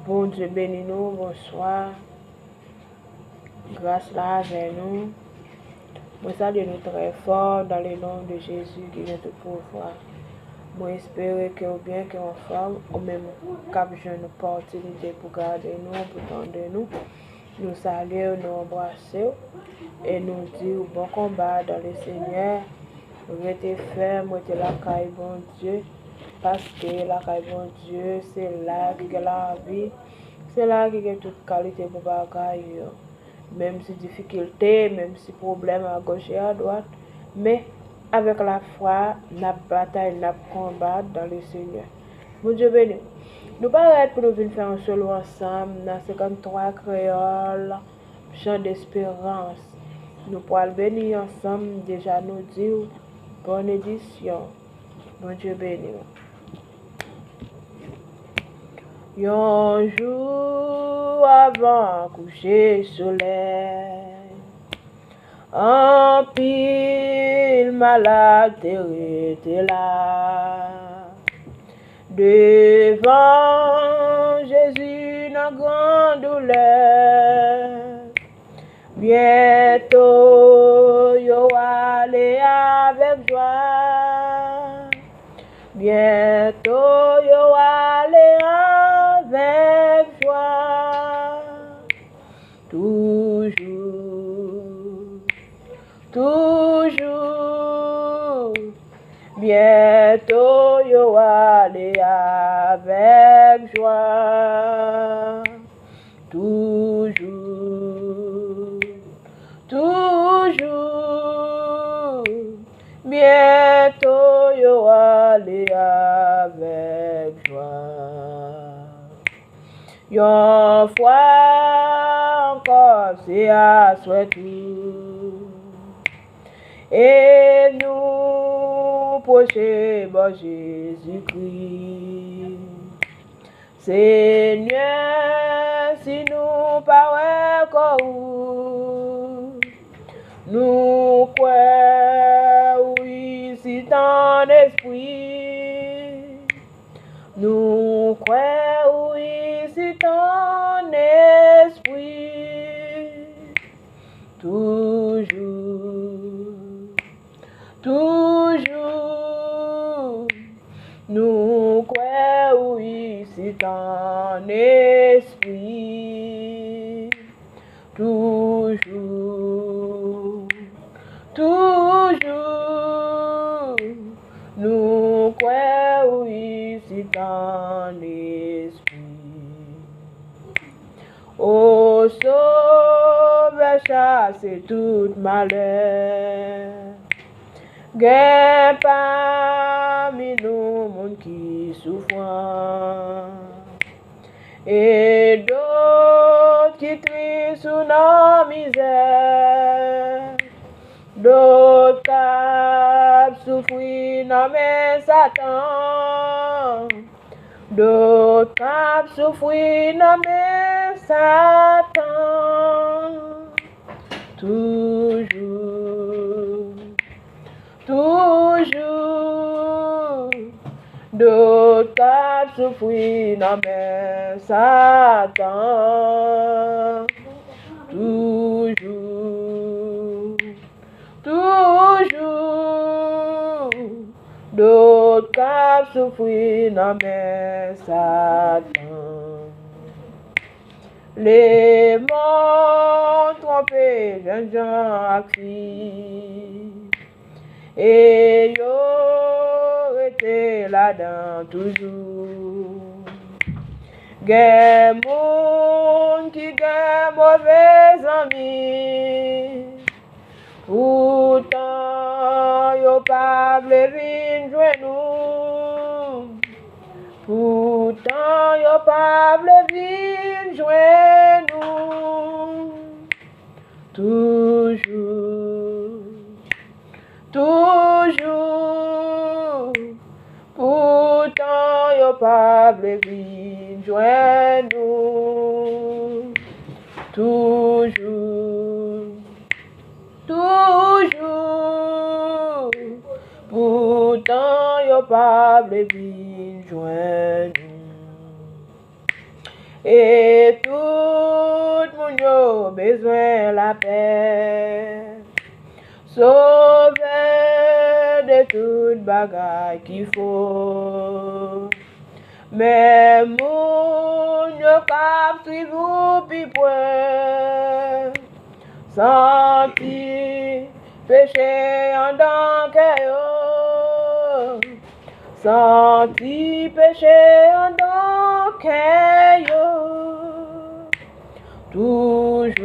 Bon Dieu bénis nous, bonsoir. Grâce là avec nous. Moi salue nous très fort dans le nom de Jésus qui vient tout pouvoir. Moi espère que ou bien que en forme, ou même cap jeune opportunité pour garder nous, pour tendre nous. Nous saluer, nous embrasser et nous dire bon combat dans le Seigneur. Restez ferme, restez la caille bon Dieu. Parce que la caille bon Dieu, c'est là qui est la vie. C'est là qui est toute qualité pour bagaille. Même si difficulté, même si problème à gauche et à droite. Mais avec la foi, nous bataille, nous combat dans le Seigneur. Mon Dieu béni. Nous paraît pour nous venir faire un solo ensemble dans 53 créoles, chant d'espérance. Nous pourrons bénir ensemble, déjà nous dire bonne édition. Mon Dieu béni. Un jour avant coucher soleil, un pile malade était là. Devant Jésus, une grande douleur. Bientôt, yo allez avec joie. Bientôt, yo allez avec joie. Toujours, toujours. Bientôt, yo allez avec joie. Toujours, toujours. Bientôt, yo allez avec joie. Yon fois encore, c'est à souhaiter. Et nous procher bon Jésus-Christ. Seigneur, si nous parlons nous croyons ici ton esprit. Nous croyons ici ton esprit. Toujours, toujours, nous croyons ici ton esprit. Toujours, toujours, nous croyons ici ton esprit. Ô Sauveur, chasse tout malheur. Gain parmi nous, monde qui souffrent. Et d'autres qui trient sous nos misères. D'autres qui souffrent dans mes Satan. D'autres qui souffrent dans mes Satan. Toujours, toujours. D'autres qui souffrent dans mes Satan. Toujours, toujours. D'autres qui souffrent dans mes Satan. Les mots trompés, jeunes gens à filles. Et yo été là-dedans toujours. Gen moun qui gen mauvais amis. Pourtant yo pas vle vin joindre nous. Pourtant yo pas vle vin joindre nous. Toujours, toujours. Pourtant yo pas vle vin joindre nous. Toujours, toujours. Pourtant yo pas vle vin joindre nous. et tout le monde a besoin de la paix. Sauver de toute bagaille qu'il faut. Mais moun yo kap suivre pi point. Senti péché en dans que yo. Senti péché en dans que yo. Toujours,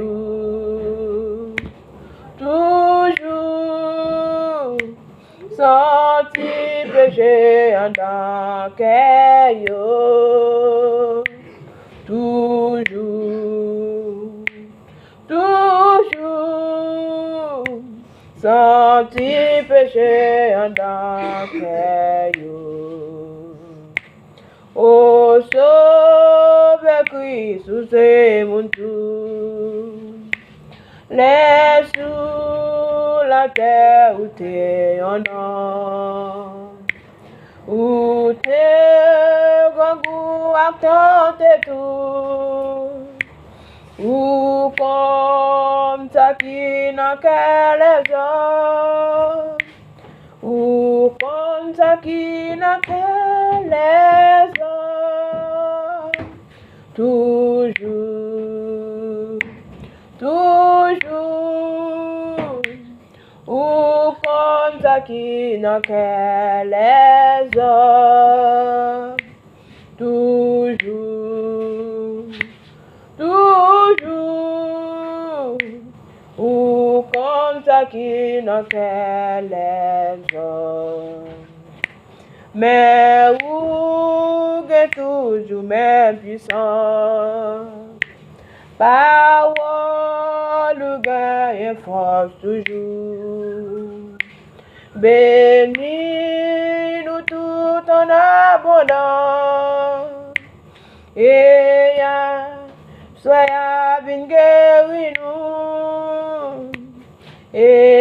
toujours. Senti péché en dans que yo. Toujours, toujours. Senti péché en dans que yo. Oh, sauve Christ, c'est mon tout. Laisse sous la terre où t'es en homme. Où t'es grand goût à tenter tout. Ou comme ça qui n'a qu'à les hommes. Ou comme ça qui n'a qu'à les hommes. Toujours, toujours. Ou comme ça qui n'a qu'à les hommes. Toujours, toujours. Ou comme ça qui n'a qu'à les hommes. Mais où est toujours même puissant. Parole gagne force toujours. Bénis-nous tout en abondance. Et soyez bien guéris nous. Et